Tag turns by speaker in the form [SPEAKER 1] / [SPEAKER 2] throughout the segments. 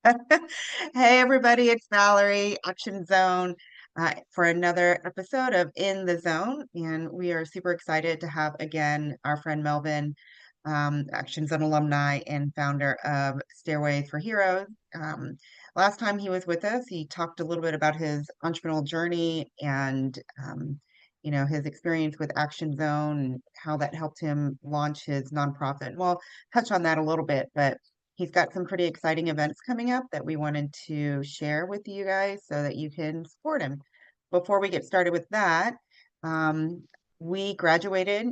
[SPEAKER 1] Hey, everybody, it's Valerie, Action Zone, for another episode of In the Zone. And we are super excited to have again our friend Melvin, Action Zone alumni and founder of Stairway for Heroes. Last time he was with us, he talked a little bit about his entrepreneurial journey and his experience with Action Zone and how that helped him launch his nonprofit. Well, touch on that a little bit, but he's got some pretty exciting events coming up that we wanted to share with you guys so that you can support him. Before we get started with that, um, we graduated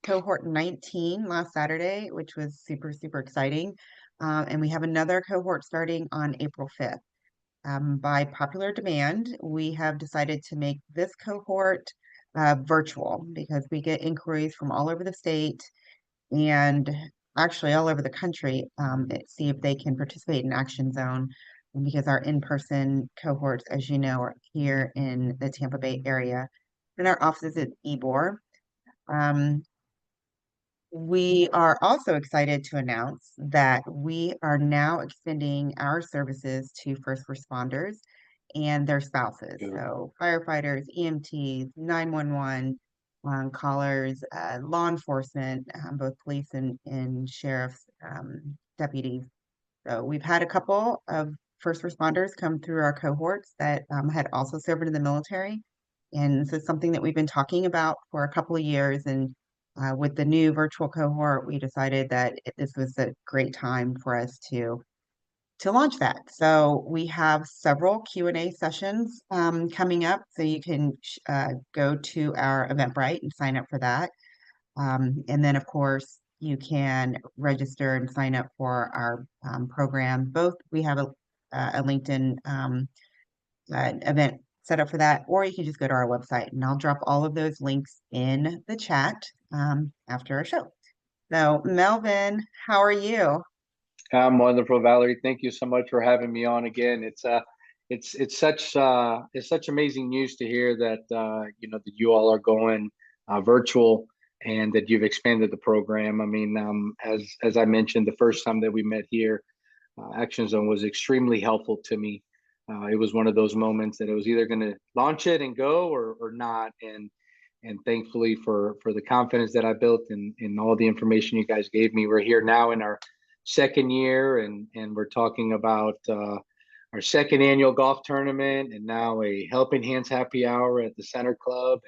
[SPEAKER 1] cohort 19 last Saturday, which was super, super exciting. And we have another cohort starting on April 5th. By popular demand, we have decided to make this cohort virtual because we get inquiries from all over the state and actually all over the country, see if they can participate in Action Zone because our in-person cohorts, as you know, are here in the Tampa Bay area. And our offices at Ybor. Um, we are also excited to announce that we are now extending our services to first responders and their spouses.
[SPEAKER 2] Good.
[SPEAKER 1] So firefighters, EMTs, 911 callers, law enforcement, both police and sheriff's deputies. So we've had a couple of first responders come through our cohorts that had also served in the military. And this is something that we've been talking about for a couple of years. And with the new virtual cohort, we decided that this was a great time for us to launch that. So we have several Q&A sessions coming up. So you can go to our Eventbrite and sign up for that. And then, of course, you can register and sign up for our program. Both we have a LinkedIn event set up for that, or you can just go to our website, and I'll drop all of those links in the chat after our show. So, Melvin, how are you?
[SPEAKER 2] I'm wonderful, Valerie. Thank you so much for having me on again. It's such amazing news to hear that that you all are going virtual and that you've expanded the program. I mean, as I mentioned the first time that we met here, Action Zone was extremely helpful to me. It was one of those moments that it was either going to launch it and go or not, and thankfully for the confidence that I built and all the information you guys gave me. We're here now in our second year, and we're talking about our second annual golf tournament, and now a Helping Hands happy hour at the Center Club,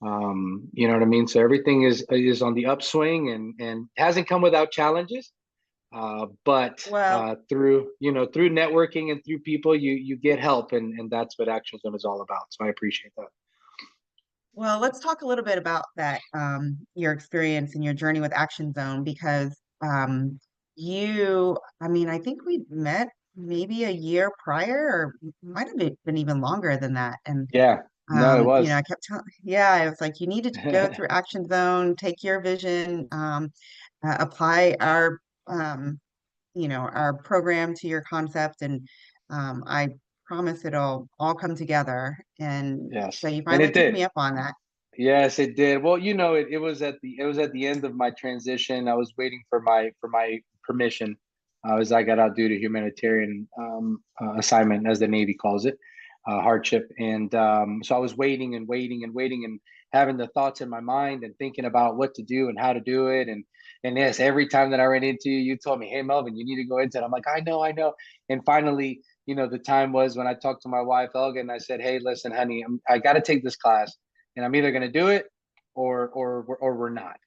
[SPEAKER 2] and you know what I mean. So everything is on the upswing, and hasn't come without challenges. But
[SPEAKER 1] Well,
[SPEAKER 2] through networking and through people, you get help, and that's what Action Zone is all about. So I appreciate that.
[SPEAKER 1] well, let's talk a little bit about that, your experience and your journey with Action Zone, because I mean, I think we met maybe a year prior, or might have been even longer than that. And
[SPEAKER 2] Yeah, no, it was.
[SPEAKER 1] I kept telling, yeah, I was like, you need to go through Action Zone, take your vision, apply our program to your concept, and I promise it'll all come together. And so
[SPEAKER 2] Yes,
[SPEAKER 1] you
[SPEAKER 2] and
[SPEAKER 1] finally
[SPEAKER 2] it
[SPEAKER 1] took
[SPEAKER 2] did.
[SPEAKER 1] me up on that.
[SPEAKER 2] Yes, it did. Well, it was at the end of my transition. I was waiting for my permission, as I got out due to humanitarian assignment, as the Navy calls it, hardship. And so I was waiting and waiting and waiting and having the thoughts in my mind and thinking about what to do and how to do it. And yes, every time that I ran into you, you told me, "Hey, Melvin, you need to go into it." I'm like, I know. And finally, the time was when I talked to my wife, Elga, and I said, "Hey, listen, honey, I got to take this class, and I'm either going to do it or we're not."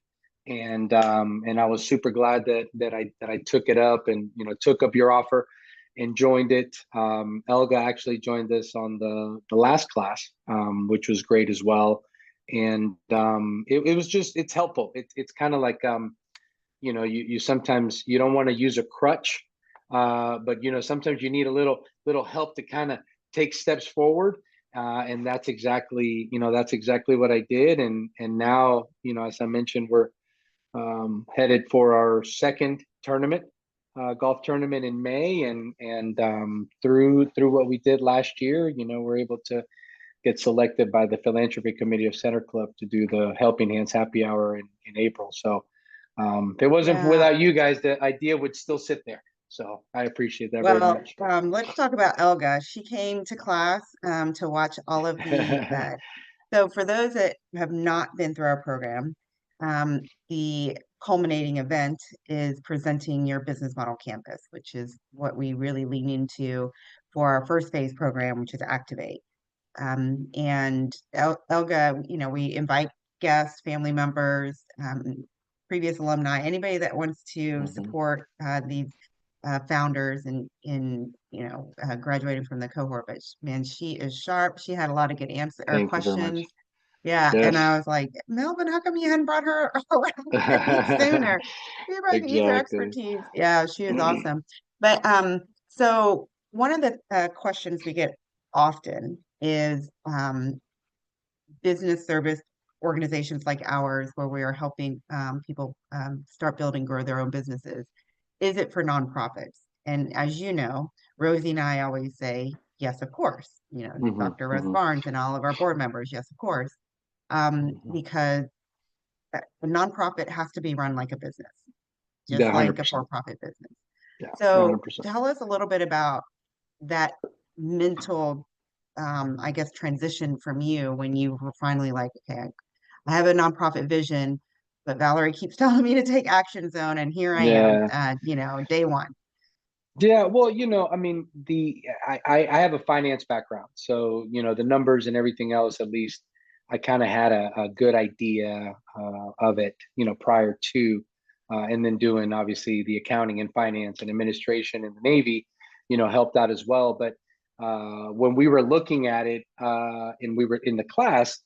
[SPEAKER 2] And I was super glad that I took it up and took up your offer and joined it. Elga actually joined us on the last class, which was great as well. And it was just it's helpful. It's kind of like you sometimes you don't want to use a crutch, but sometimes you need a little help to kind of take steps forward. And that's exactly what I did. And now, as I mentioned, we're headed for our second tournament, golf tournament in May, and through what we did last year, we're able to get selected by the philanthropy committee of Center Club to do the Helping Hands happy hour in April. So if it wasn't
[SPEAKER 1] Yeah.
[SPEAKER 2] without you guys, the idea would still sit there. So I appreciate that very
[SPEAKER 1] Well,
[SPEAKER 2] much.
[SPEAKER 1] let's talk about Elga. She came to class to watch all of the so for those that have not been through our program, the culminating event is presenting your business model campus, which is what we really lean into for our first phase program, which is Activate. And Elga, we invite guests, family members, previous alumni, anybody that wants to
[SPEAKER 2] Hmm.
[SPEAKER 1] support these founders graduating from the cohort. But man, she is sharp. She had a lot of good answer or
[SPEAKER 2] Thank you very much.
[SPEAKER 1] questions. Yeah, and
[SPEAKER 2] Yes.
[SPEAKER 1] I was like, Melvin, how come you hadn't brought her around any sooner? You probably could use her
[SPEAKER 2] Exactly.
[SPEAKER 1] expertise. Yeah, she is awesome. But so one of the questions we get often is business service organizations like ours, where we are helping people start building, grow their own businesses. Is it for nonprofits? And as you know, Rosie and I always say, yes, of course.
[SPEAKER 2] Hmm.
[SPEAKER 1] Dr. Russ
[SPEAKER 2] Hmm.
[SPEAKER 1] Barnes and all of our board members, yes, of course.
[SPEAKER 2] Hmm.
[SPEAKER 1] Because a nonprofit has to be run like a business,
[SPEAKER 2] Yeah,
[SPEAKER 1] just like a
[SPEAKER 2] 100%.
[SPEAKER 1] for-profit business.
[SPEAKER 2] Yeah,
[SPEAKER 1] So
[SPEAKER 2] 100%.
[SPEAKER 1] tell us a little bit about that mental, I guess, transition from you when you were finally like, okay, I have a nonprofit vision, but Valerie keeps telling me to take Action Zone, and here I am,
[SPEAKER 2] Yeah.
[SPEAKER 1] day one.
[SPEAKER 2] Yeah, well, I mean, I have a finance background, so the numbers and everything else. At least I kind of had a good idea of it, prior to, and then doing obviously the accounting and finance and administration in the Navy, helped out as well. But when we were looking at it, and we were in the class,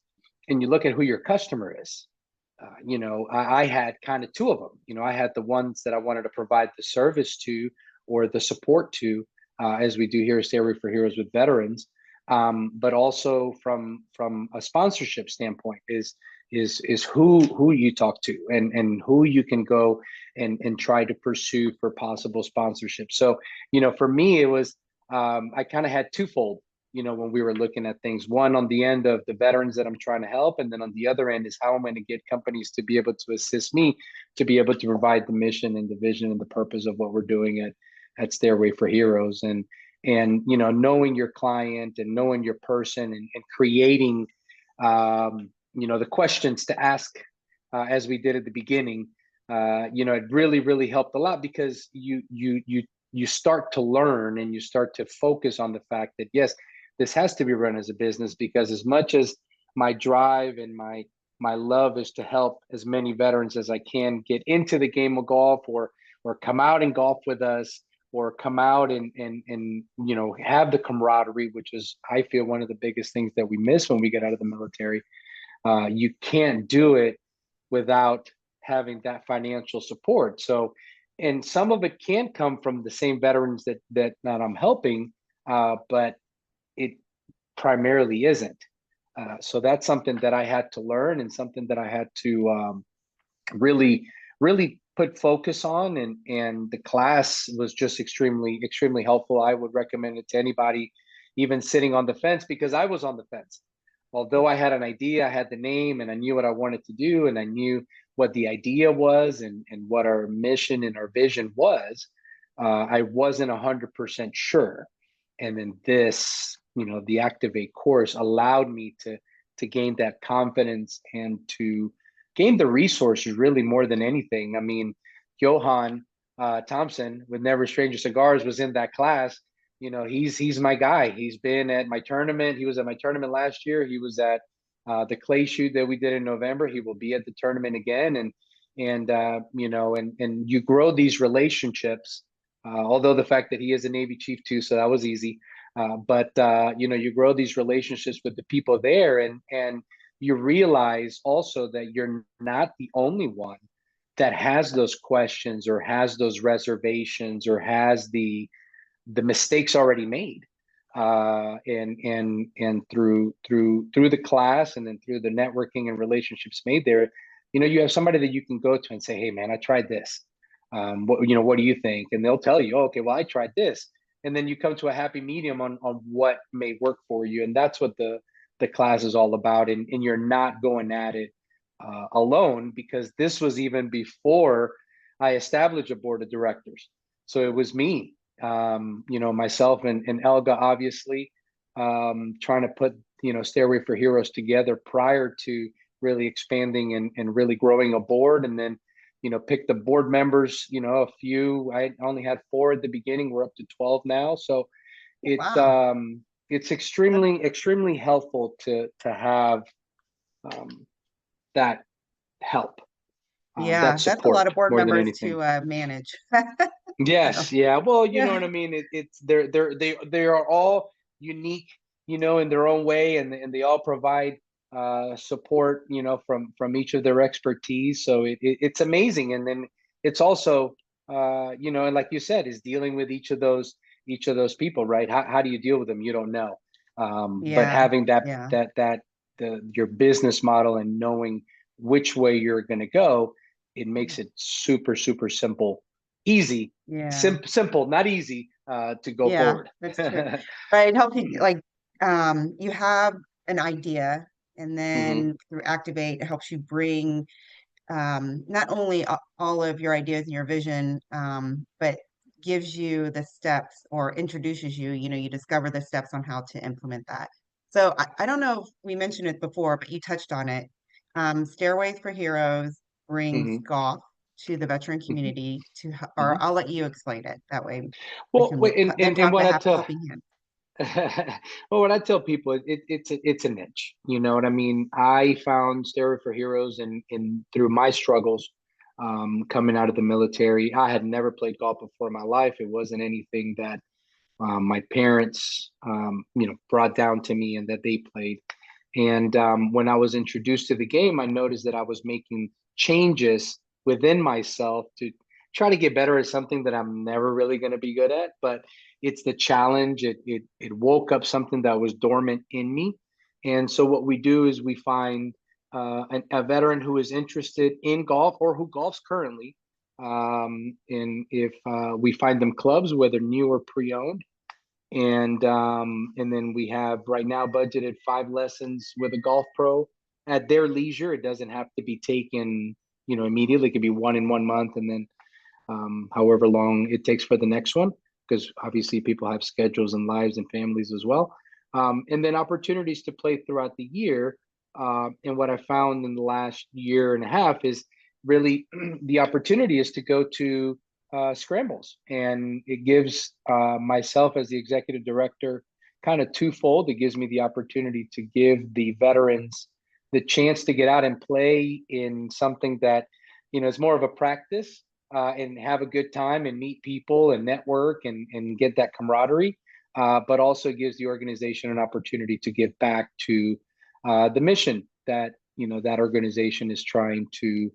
[SPEAKER 2] and you look at who your customer is, I had kind of two of them. I had the ones that I wanted to provide the service to or the support to, as we do here at Stairway for Heroes with veterans, but also from a sponsorship standpoint is who you talk to and who you can go and try to pursue for possible sponsorship. So for me it was, I kind of had twofold. When we were looking at things, one on the end of the veterans that I'm trying to help, and then on the other end is how I'm going to get companies to be able to assist me to be able to provide the mission and the vision and the purpose of what we're doing at Stairway for Heroes. And knowing your client and knowing your person, and creating the questions to ask, as we did at the beginning. It really helped a lot, because you start to learn and you start to focus on the fact that yes, this has to be run as a business, because as much as my drive and my love is to help as many veterans as I can get into the game of golf, or come out and golf with us, or come out and have the camaraderie, which is, I feel, one of the biggest things that we miss when we get out of the military. You can't do it without having that financial support. So, and some of it can come from the same veterans that I'm helping, but it primarily isn't. So that's something that I had to learn, and something that I had to really put focus on. And the class was just extremely helpful. I would recommend it to anybody, even sitting on the fence, because I was on the fence. Although I had an idea, I had the name, and I knew what I wanted to do, and I knew what the idea was, and what our mission and our vision was. I wasn't 100% sure. And then this, the Activate course allowed me to gain that confidence, and to gain the resources, really, more than anything. I mean, Johan Thompson with Never Stranger Cigars was in that class. He's my guy. He's been at my tournament. He was at my tournament last year. He was at the clay shoot that we did in November. He will be at the tournament again. And you grow these relationships. Although the fact that he is a Navy chief too, so that was easy. But you grow these relationships with the people there, and you realize also that you're not the only one that has those questions, or has those reservations, or has the mistakes already made. And through the class, and then through the networking and relationships made there, you have somebody that you can go to and say, hey man, I tried this. What do you think? And they'll tell you, oh, okay, well, I tried this. And then you come to a happy medium on what may work for you. And that's what the class is all about. And you're not going at it alone, because this was even before I established a board of directors. So it was me, myself and Elga, obviously, trying to put, Stairway for Heroes together prior to really expanding and really growing a board. And then, pick the board members, a few. I only had 4 at the beginning. We're up to 12 now. So
[SPEAKER 1] Wow.
[SPEAKER 2] it's extremely helpful to have that help, that
[SPEAKER 1] Yeah, that's a lot of
[SPEAKER 2] support
[SPEAKER 1] board
[SPEAKER 2] more than
[SPEAKER 1] members
[SPEAKER 2] anything.
[SPEAKER 1] to manage. So,
[SPEAKER 2] Yes, yeah. Well, you know
[SPEAKER 1] yeah,
[SPEAKER 2] what I mean. It's they are all unique, in their own way, and they all provide support, from each of their expertise. So it's amazing, and then it's also, and like you said, is dealing with each of those people, right? How do you deal with them? You don't know, but
[SPEAKER 1] yeah,
[SPEAKER 2] having that
[SPEAKER 1] yeah,
[SPEAKER 2] that that the your business model and knowing which way you're going to go, it makes it super simple, easy,
[SPEAKER 1] yeah,
[SPEAKER 2] simple, not easy, to go
[SPEAKER 1] yeah,
[SPEAKER 2] forward.
[SPEAKER 1] that's true. But it helps you like you have an idea and
[SPEAKER 2] Hmm.
[SPEAKER 1] then through Activate it helps you bring not only all of your ideas and your vision, but gives you the steps or introduces you, you discover the steps on how to implement that. So I don't know if we mentioned it before, but you touched on it. Stairways for Heroes brings
[SPEAKER 2] Hmm.
[SPEAKER 1] golf to the veteran
[SPEAKER 2] Hmm.
[SPEAKER 1] community or
[SPEAKER 2] Hmm.
[SPEAKER 1] I'll let you explain it. That way we
[SPEAKER 2] Well,
[SPEAKER 1] can
[SPEAKER 2] wait, and
[SPEAKER 1] then
[SPEAKER 2] and
[SPEAKER 1] talk
[SPEAKER 2] what
[SPEAKER 1] to
[SPEAKER 2] I tell,
[SPEAKER 1] helping hand.
[SPEAKER 2] well, what I tell people, it's a niche. You know what I mean? I found Stairway for Heroes, and through my struggles, coming out of the military. I had never played golf before in my life. It wasn't anything that my parents, brought down to me and that they played. And when I was introduced to the game, I noticed that I was making changes within myself to try to get better at something that I'm never really going to be good at. But it's the challenge. It woke up something that was dormant in me. And so what we do is we find a veteran who is interested in golf or who golfs currently. And if we find them clubs, whether new or pre-owned, and then we have right now budgeted 5 lessons with a golf pro at their leisure. It doesn't have to be taken, immediately. It could be one in 1 month, and then however long it takes for the next one, because obviously people have schedules and lives and families as well. And then opportunities to play throughout the year. And what I found in the last year and a half is really the opportunity is to go to scrambles, and it gives myself as the executive director kind of twofold. It gives me the opportunity to give the veterans the chance to get out and play in something that is more of a practice, and have a good time and meet people and network and get that camaraderie, but also gives the organization an opportunity to give back to the mission that that organization is trying to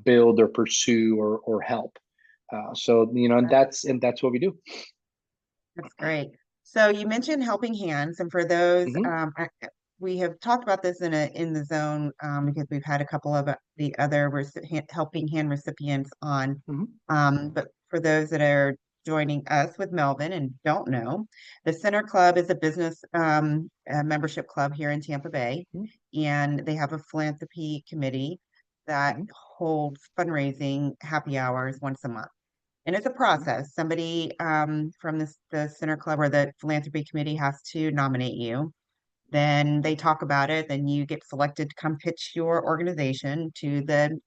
[SPEAKER 2] build or pursue or help. So and that's what we do.
[SPEAKER 1] That's great. So you mentioned helping hands, and for those,
[SPEAKER 2] Hmm.
[SPEAKER 1] we have talked about this in the zone because we've had a couple of the other helping hand recipients on.
[SPEAKER 2] Hmm.
[SPEAKER 1] But for those that are joining us with Melvin and don't know, the Center Club is a business membership club here in Tampa Bay, and they have a philanthropy committee that
[SPEAKER 2] Hmm.
[SPEAKER 1] holds fundraising happy hours once a month. And it's a
[SPEAKER 2] Hmm.
[SPEAKER 1] process. Somebody from the Center Club or the Philanthropy Committee has to nominate you. Then they talk about it. Then you get selected to come pitch your organization to the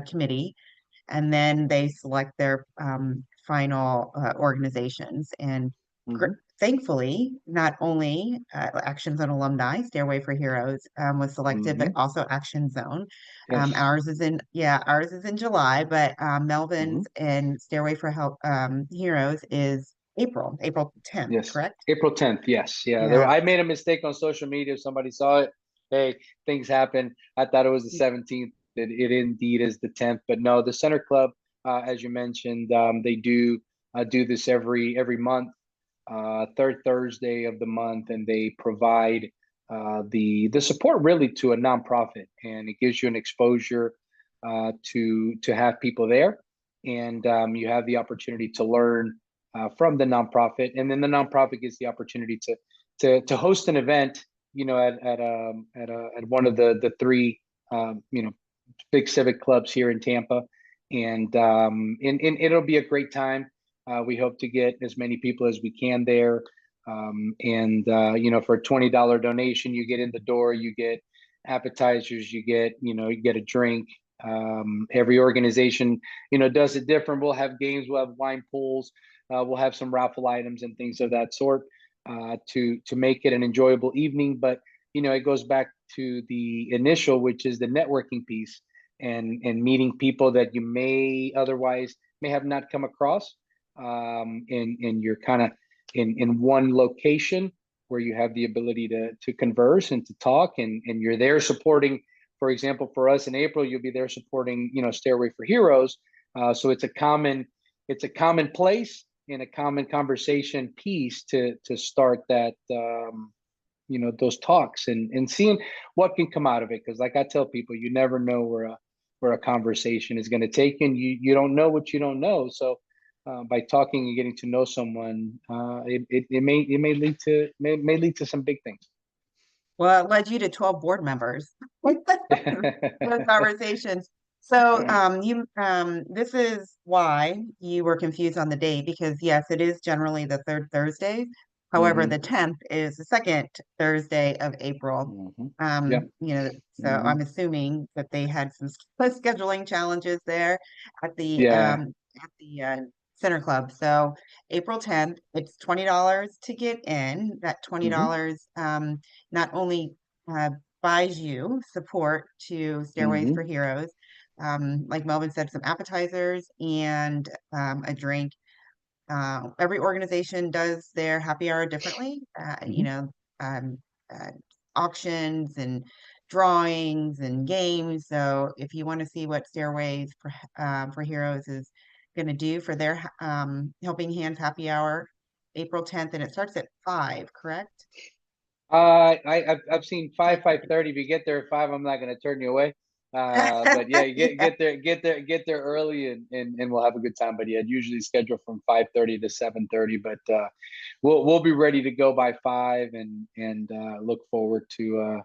[SPEAKER 1] committee, and then they select their final organizations. And
[SPEAKER 2] Hmm.
[SPEAKER 1] thankfully, not only Actions on Alumni, Stairway for Heroes was selected, but
[SPEAKER 2] Hmm.
[SPEAKER 1] also Action Zone.
[SPEAKER 2] Yes.
[SPEAKER 1] Ours is in July, but
[SPEAKER 2] Hmm.
[SPEAKER 1] Melvin's and Stairway for Help Heroes is April 10th,
[SPEAKER 2] Yes.
[SPEAKER 1] correct?
[SPEAKER 2] April 10th. Yes. Yeah.
[SPEAKER 1] Yeah.
[SPEAKER 2] I made a mistake on social media. If somebody saw it, hey, things happen. I thought it was the 17th. It indeed is the 10th. But no, the Center Club, as you mentioned, they do this every month, third Thursday of the month, and they provide the support really to a nonprofit, and it gives you an exposure to have people there, and you have the opportunity to learn from the nonprofit, and then the nonprofit gets the opportunity to host an event, at one of the three, big civic clubs here in Tampa, and it'll be a great time. We hope to get as many people as we can there. And you know, for a $20 donation, you get in the door, you get appetizers, you get a drink. Every organization, you know, does it different. We'll have games, we'll have wine pools, we'll have some raffle items and things of that sort, to make it an enjoyable evening. But you know, it goes back to the initial, which is the networking piece, and meeting people that you may have not come across. And you're kind of in one location where you have the ability to converse and to talk, and you're there supporting. For example, for us in April, you'll be there supporting, you know, Stairway for Heroes. So it's a common place and a common conversation piece to start that, you know, those talks, and seeing what can come out of it. Because like I tell people, you never know where a conversation is going to take, and you don't know what you don't know. So by talking and getting to know someone, it may lead to some big things.
[SPEAKER 1] Well, it led you to 12 board members. Those conversations. So you this is why you were confused on the date, because yes, it is generally the third Thursday. However,
[SPEAKER 2] Hmm.
[SPEAKER 1] the 10th is the second Thursday of April.
[SPEAKER 2] Hmm. Yeah.
[SPEAKER 1] So
[SPEAKER 2] Hmm.
[SPEAKER 1] I'm assuming that they had some scheduling challenges there at the
[SPEAKER 2] Yeah.
[SPEAKER 1] Center Club. So April 10th, it's $20 to get in. That
[SPEAKER 2] Hmm.
[SPEAKER 1] $20 not only uh, buys you support to Stairways for
[SPEAKER 2] Hmm.
[SPEAKER 1] Heroes, like Melvin said, some appetizers and a drink. Every organization does their happy hour differently.
[SPEAKER 2] Hmm.
[SPEAKER 1] Um, uh, Auctions and drawings and games. So if you want to see what Stairways for Heroes is going to do for their Helping Hands happy hour, April 10th, and it starts at 5, correct?
[SPEAKER 2] I've seen 5:30. If you get there at 5, I'm not going to turn you away. But yeah, you
[SPEAKER 1] Yeah,
[SPEAKER 2] get there early, and we'll have a good time. But yeah, usually scheduled from 5:30 to 7:30. But we'll be ready to go by 5, and look forward to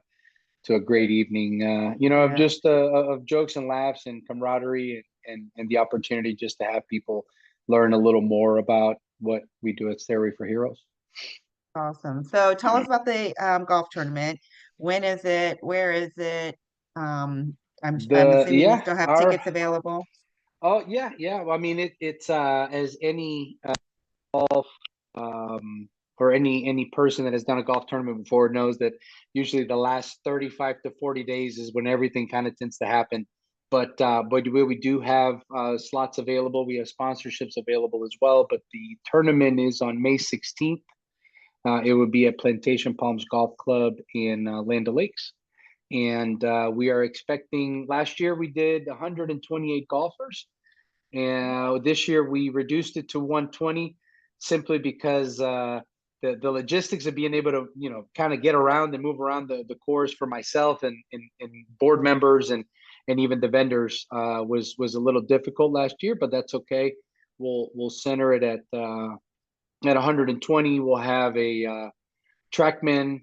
[SPEAKER 2] a great evening. You know, of
[SPEAKER 1] yeah.
[SPEAKER 2] just of jokes and laughs and camaraderie, and the opportunity just to have people learn a little more about what we do at Stairway for Heroes.
[SPEAKER 1] Awesome. So tell us about the golf tournament. When is it? Where is it? I'm
[SPEAKER 2] The
[SPEAKER 1] assuming you
[SPEAKER 2] Yeah,
[SPEAKER 1] still have
[SPEAKER 2] our
[SPEAKER 1] tickets available.
[SPEAKER 2] Oh yeah, yeah. Well, I mean, it's as any um, or any person that has done a golf tournament before knows that usually the last 35 to 40 days is when everything kind of tends to happen. But we do have slots available. We have sponsorships available as well. But the tournament is on May 16th. It would be at Plantation Palms Golf Club in Land O'Lakes. And we are expecting, last year we did 128 golfers. And this year we reduced it to 120, simply because the logistics of being able to, you know, kind of get around and move around the course for myself and board members and even the vendors was a little difficult last year, but that's okay. We'll center it at 120. We'll have a TrackMan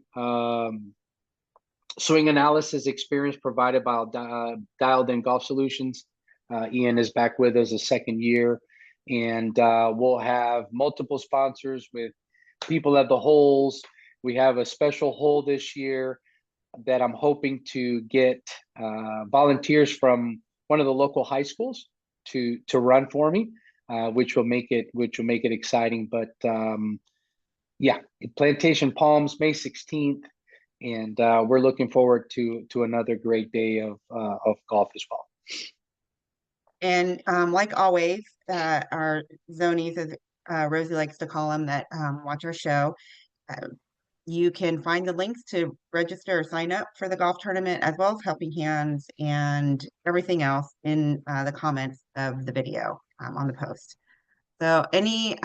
[SPEAKER 2] swing analysis experience provided by Dialed In Golf Solutions. Ian is back with us a second year, and we'll have multiple sponsors with people at the holes. We have a special hole this year that I'm hoping to get volunteers from one of the local high schools to run for me, which will make it exciting. But yeah, Plantation Palms, May 16th, and we're looking forward to another great day of golf as well.
[SPEAKER 1] And like always, our zonies, as Rosie likes to call them, that watch our show, uh, you can find the links to register or sign up for the golf tournament, as well as Helping Hands and everything else in the comments of the video on the post. So, anything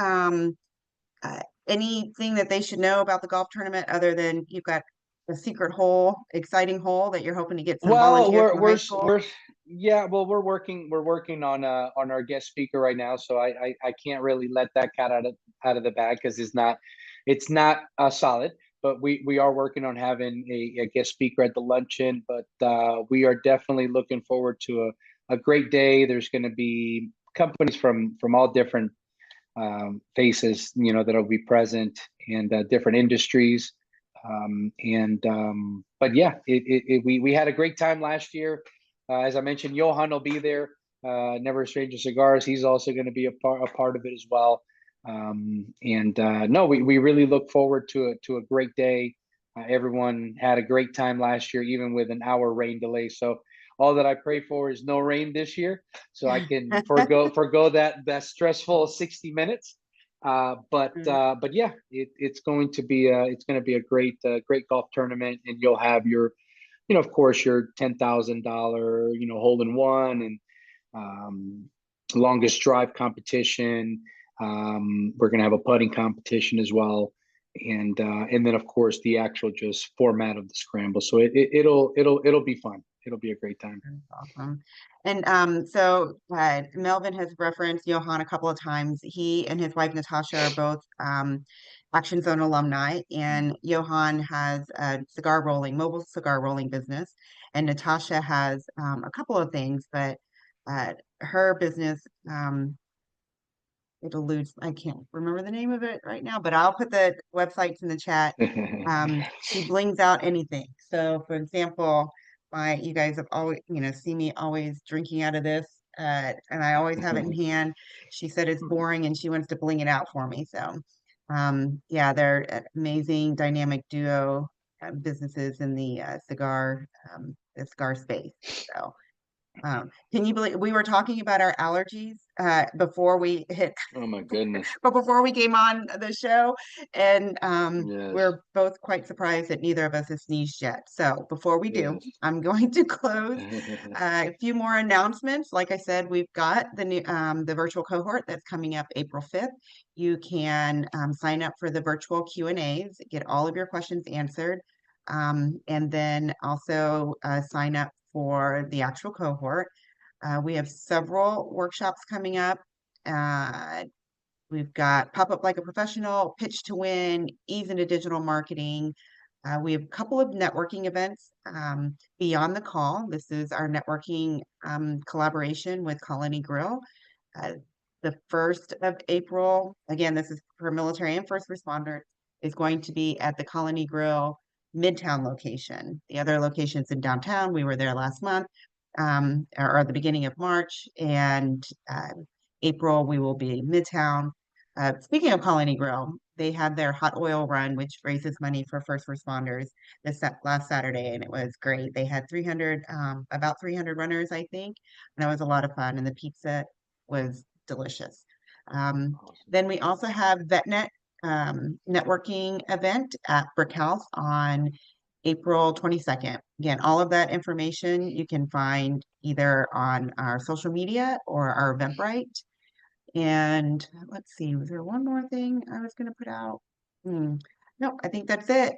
[SPEAKER 1] that they should know about the golf tournament other than you've got a secret hole, exciting hole that you're hoping to get some
[SPEAKER 2] Well,
[SPEAKER 1] volunteers
[SPEAKER 2] we're
[SPEAKER 1] from the high
[SPEAKER 2] we're
[SPEAKER 1] school?
[SPEAKER 2] we're yeah. Well, we're working on our guest speaker right now, so I can't really let that cat out of the bag because it's not solid. But we are working on having a guest speaker at the luncheon. But we are definitely looking forward to a great day. There's going to be companies from all different faces, that'll be present, and different industries. But yeah, we had a great time last year. As I mentioned, Johan will be there. Never a Stranger Cigars. He's also going to be a part of it as well. No, we really look forward to a great day. Everyone had a great time last year, even with an hour rain delay. So all that I pray for is no rain this year, so I can forgo that stressful 60 minutes. But yeah, it's going to be a great golf tournament, and you'll have your, of course, your $10,000 hole in one, and um, longest drive competition. We're gonna have a putting competition as well, and then of course the actual just format of the scramble. So it'll be fun. It'll be a great time.
[SPEAKER 1] That's awesome. And so Melvin has referenced Johan a couple of times. He and his wife Natasha are both Action Zone alumni, and Johan has a mobile cigar rolling business, and Natasha has a couple of things, but her business it eludes, I can't remember the name of it right now, but I'll put the websites in the chat. She blings out anything. So for example, you guys have always, see me always drinking out of this, and I always have it in hand. She said it's boring and she wants to bling it out for me. So, yeah, they're an amazing dynamic duo, businesses in the cigar space. So, can you believe we were talking about our allergies before we hit
[SPEAKER 2] Oh my goodness.
[SPEAKER 1] but before we came on the show, and
[SPEAKER 2] Yes.
[SPEAKER 1] we're both quite surprised that neither of us has sneezed yet. So before we do,
[SPEAKER 2] Yes.
[SPEAKER 1] I'm going to close a few more announcements. Like I said, we've got the virtual cohort that's coming up April 5th. You can sign up for the virtual Q&As, get all of your questions answered, and then also sign up for the actual cohort. We have several workshops coming up. Uh, We've got Pop Up Like a Professional, Pitch to Win, Ease into Digital Marketing. We have a couple of networking events beyond the call. This is our networking collaboration with Colony Grill. Uh, the 1st of April, again, this is for military and first responders, is going to be at the Colony Grill Midtown location. The other locations in downtown, we were there last month, or at the beginning of March, and April we will be Midtown. Speaking of Colony Grill, they had their hot oil run, which raises money for first responders last Saturday, and it was great. They had about 300 runners, I think, and it was a lot of fun, and the pizza was delicious.
[SPEAKER 2] Awesome.
[SPEAKER 1] Then we also have VetNet networking event at Brick House on April 22nd. Again, all of that information you can find either on our social media or our Eventbrite. And let's see, was there one more thing I was going to put out? No, I think that's it.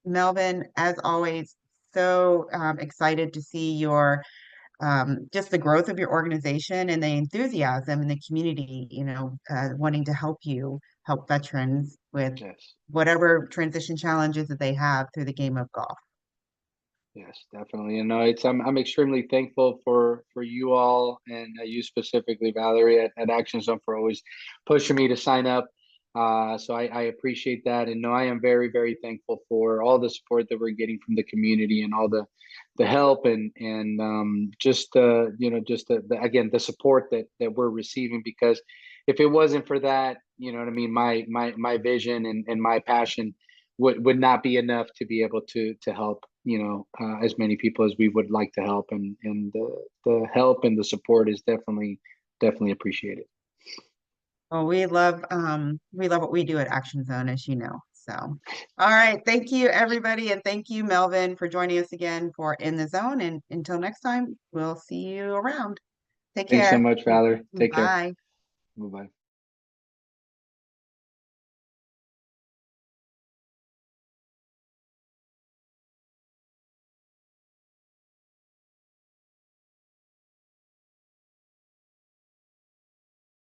[SPEAKER 1] Melvin, as always, so excited to see your just the growth of your organization and the enthusiasm in the community, wanting to help veterans with
[SPEAKER 2] Yes.
[SPEAKER 1] whatever transition challenges that they have through the game of golf.
[SPEAKER 2] Yes, definitely. And no, I'm extremely thankful for you all, and you specifically, Valerie, at Action Zone, for always pushing me to sign up. So I appreciate that, and no, I am very very thankful for all the support that we're getting from the community, and all the help, and just again, the support that we're receiving. Because if it wasn't for that, you know what I mean, my vision and my passion would not be enough to be able to help, as many people as we would like to help, and the help and the support is definitely appreciated.
[SPEAKER 1] Well, we love what we do at Action Zone, as you know. So, all right, thank you everybody, and thank you Melvin for joining us again for In the Zone. And until next time, we'll see you around. Take
[SPEAKER 2] Thanks so
[SPEAKER 1] care.
[SPEAKER 2] much, Valerie. Take care.
[SPEAKER 1] Bye.
[SPEAKER 2] Bye bye.